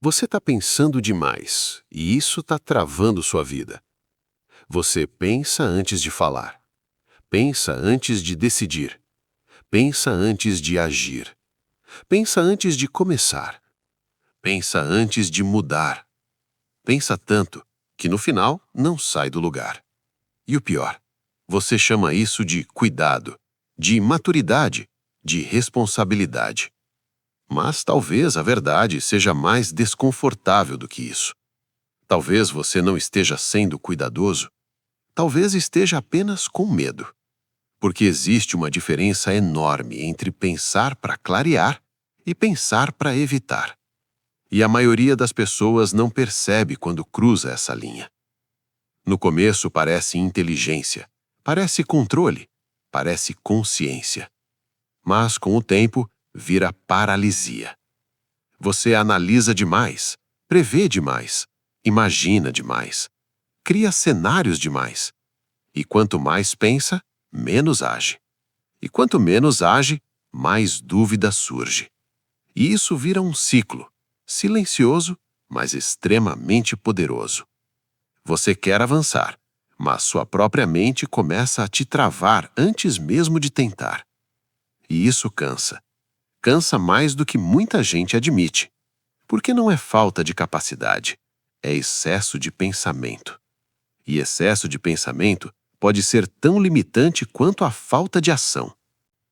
Você está pensando demais e isso está travando sua vida. Você pensa antes de falar. Pensa antes de decidir. Pensa antes de agir. Pensa antes de começar. Pensa antes de mudar. Pensa tanto que no final não sai do lugar. E o pior, você chama isso de cuidado, de maturidade, de responsabilidade. Mas talvez a verdade seja mais desconfortável do que isso. Talvez você não esteja sendo cuidadoso. Talvez esteja apenas com medo. Porque existe uma diferença enorme entre pensar para clarear e pensar para evitar. E a maioria das pessoas não percebe quando cruza essa linha. No começo parece inteligência, parece controle, parece consciência. Mas com o tempo, vira paralisia. Você analisa demais, prevê demais, imagina demais, cria cenários demais. E quanto mais pensa, menos age. E quanto menos age, mais dúvida surge. E isso vira um ciclo, silencioso, mas extremamente poderoso. Você quer avançar, mas sua própria mente começa a te travar antes mesmo de tentar. E isso cansa. Cansa mais do que muita gente admite. Porque não é falta de capacidade, é excesso de pensamento. E excesso de pensamento pode ser tão limitante quanto a falta de ação.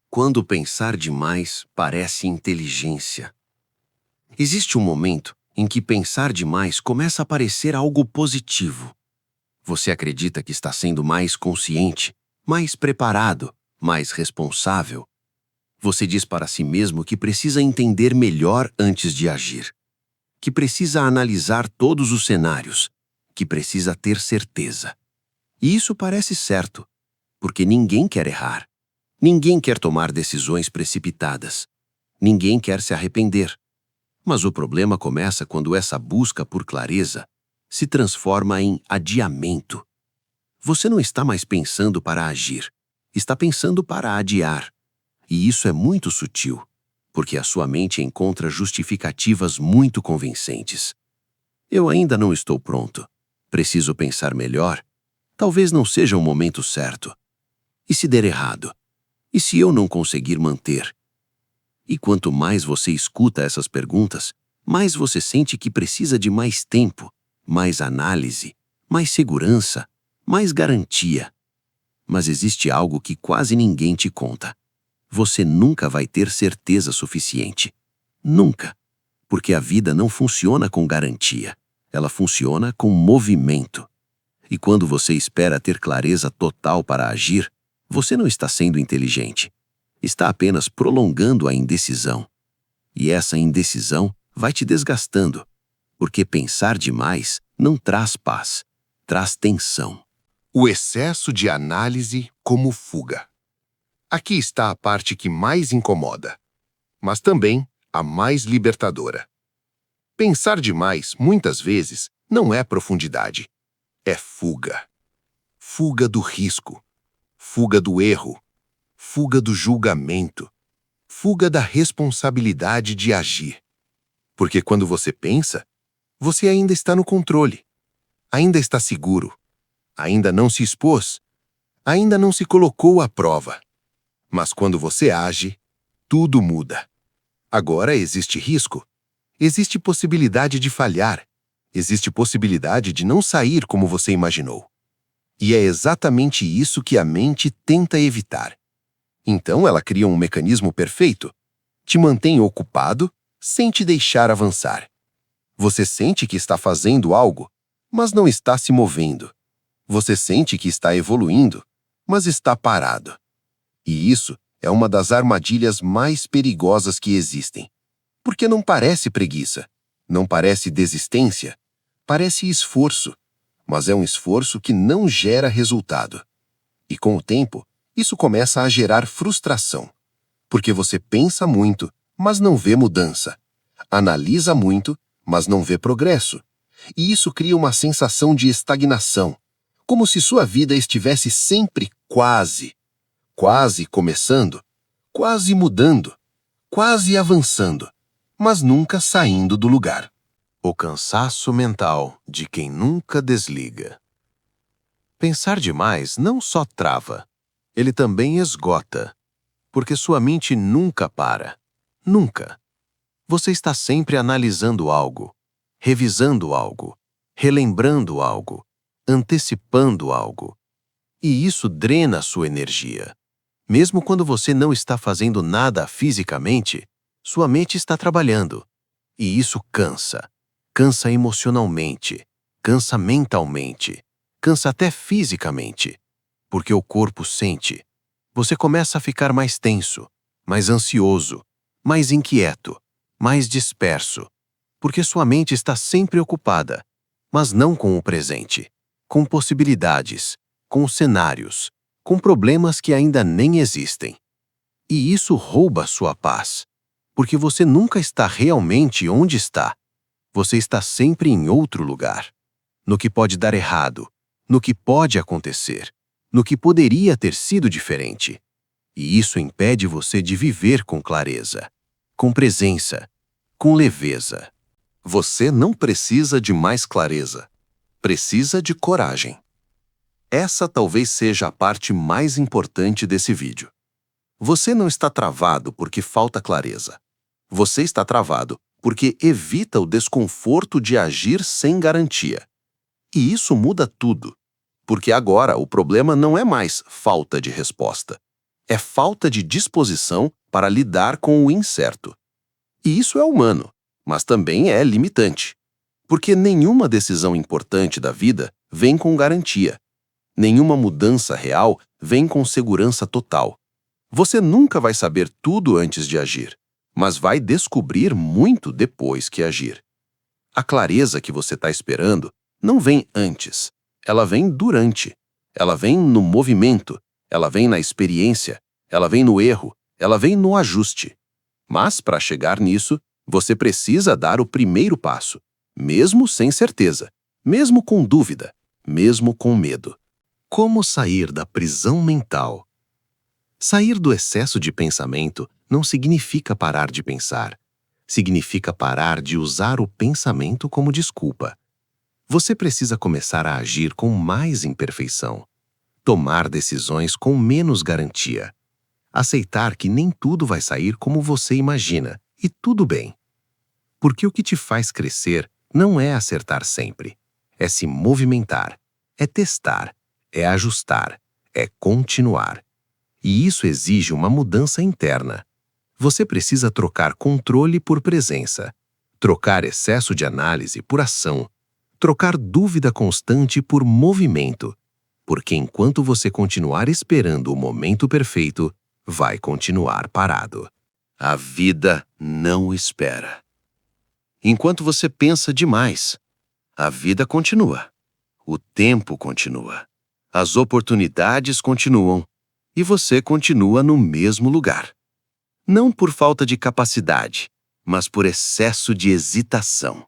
Quando pensar demais parece inteligência. Existe um momento em que pensar demais começa a parecer algo positivo. Você acredita que está sendo mais consciente, mais preparado, mais responsável. Você diz para si mesmo que precisa entender melhor antes de agir, que precisa analisar todos os cenários, que precisa ter certeza. E isso parece certo, porque ninguém quer errar. Ninguém quer tomar decisões precipitadas. Ninguém quer se arrepender. Mas o problema começa quando essa busca por clareza se transforma em adiamento. Você não está mais pensando para agir, está pensando para adiar. E isso é muito sutil, porque a sua mente encontra justificativas muito convincentes. Eu ainda não estou pronto. Preciso pensar melhor. Talvez não seja o momento certo. E se der errado? E se eu não conseguir manter? E quanto mais você escuta essas perguntas, mais você sente que precisa de mais tempo, mais análise, mais segurança, mais garantia. Mas existe algo que quase ninguém te conta. Você nunca vai ter certeza suficiente. Nunca. Porque a vida não funciona com garantia. Ela funciona com movimento. E quando você espera ter clareza total para agir, você não está sendo inteligente. Está apenas prolongando a indecisão. E essa indecisão vai te desgastando, porque pensar demais não traz paz, traz tensão. O excesso de análise como fuga. Aqui está a parte que mais incomoda, mas também a mais libertadora. Pensar demais, muitas vezes, não é profundidade, é fuga. Fuga do risco, fuga do erro, fuga do julgamento, fuga da responsabilidade de agir. Porque quando você pensa, você ainda está no controle, ainda está seguro, ainda não se expôs, ainda não se colocou à prova. Mas quando você age, tudo muda. Agora existe risco, existe possibilidade de falhar, existe possibilidade de não sair como você imaginou. E é exatamente isso que a mente tenta evitar. Então ela cria um mecanismo perfeito. Te mantém ocupado sem te deixar avançar. Você sente que está fazendo algo, mas não está se movendo. Você sente que está evoluindo, mas está parado. E isso é uma das armadilhas mais perigosas que existem. Porque não parece preguiça, não parece desistência, parece esforço, mas é um esforço que não gera resultado. E com o tempo, isso começa a gerar frustração, porque você pensa muito, mas não vê mudança, analisa muito, mas não vê progresso, e isso cria uma sensação de estagnação, como se sua vida estivesse sempre quase começando, quase mudando, quase avançando, mas nunca saindo do lugar. O cansaço mental de quem nunca desliga. Pensar demais não só trava, ele também esgota, porque sua mente nunca para. Nunca. Você está sempre analisando algo, revisando algo, relembrando algo, antecipando algo. E isso drena sua energia. Mesmo quando você não está fazendo nada fisicamente, sua mente está trabalhando. E isso cansa. Cansa emocionalmente, cansa mentalmente, cansa até fisicamente. Porque o corpo sente. Você começa a ficar mais tenso, mais ansioso, mais inquieto, mais disperso. Porque sua mente está sempre ocupada, mas não com o presente, com possibilidades, com cenários, com problemas que ainda nem existem. E isso rouba sua paz, porque você nunca está realmente onde está. Você está sempre em outro lugar, no que pode dar errado, no que pode acontecer, no que poderia ter sido diferente. E isso impede você de viver com clareza, com presença, com leveza. Você não precisa de mais clareza. Precisa de coragem. Essa talvez seja a parte mais importante desse vídeo. Você não está travado porque falta clareza. Você está travado porque evita o desconforto de agir sem garantia. E isso muda tudo. Porque agora o problema não é mais falta de resposta. É falta de disposição para lidar com o incerto. E isso é humano, mas também é limitante. Porque nenhuma decisão importante da vida vem com garantia. Nenhuma mudança real vem com segurança total. Você nunca vai saber tudo antes de agir, mas vai descobrir muito depois que agir. A clareza que você está esperando não vem antes, ela vem durante. Ela vem no movimento, ela vem na experiência, ela vem no erro, ela vem no ajuste. Mas, para chegar nisso, você precisa dar o primeiro passo, mesmo sem certeza, mesmo com dúvida, mesmo com medo. Como sair da prisão mental? Sair do excesso de pensamento não significa parar de pensar. Significa parar de usar o pensamento como desculpa. Você precisa começar a agir com mais imperfeição. Tomar decisões com menos garantia. Aceitar que nem tudo vai sair como você imagina, e tudo bem. Porque o que te faz crescer não é acertar sempre. É se movimentar, é testar, é ajustar, é continuar. E isso exige uma mudança interna. Você precisa trocar controle por presença, trocar excesso de análise por ação, trocar dúvida constante por movimento, porque enquanto você continuar esperando o momento perfeito, vai continuar parado. A vida não espera. Enquanto você pensa demais, a vida continua. O tempo continua. As oportunidades continuam. E você continua no mesmo lugar. Não por falta de capacidade, mas por excesso de hesitação.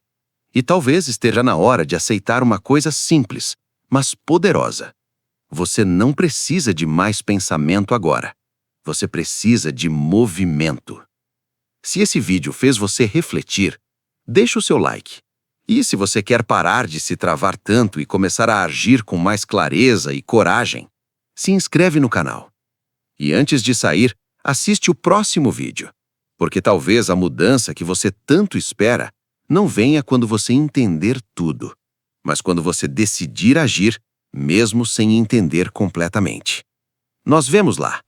E talvez esteja na hora de aceitar uma coisa simples, mas poderosa. Você não precisa de mais pensamento agora. Você precisa de movimento. Se esse vídeo fez você refletir, deixe o seu like. E se você quer parar de se travar tanto e começar a agir com mais clareza e coragem, se inscreve no canal. E antes de sair, assiste o próximo vídeo, porque talvez a mudança que você tanto espera não venha quando você entender tudo, mas quando você decidir agir, mesmo sem entender completamente. Nos vemos lá!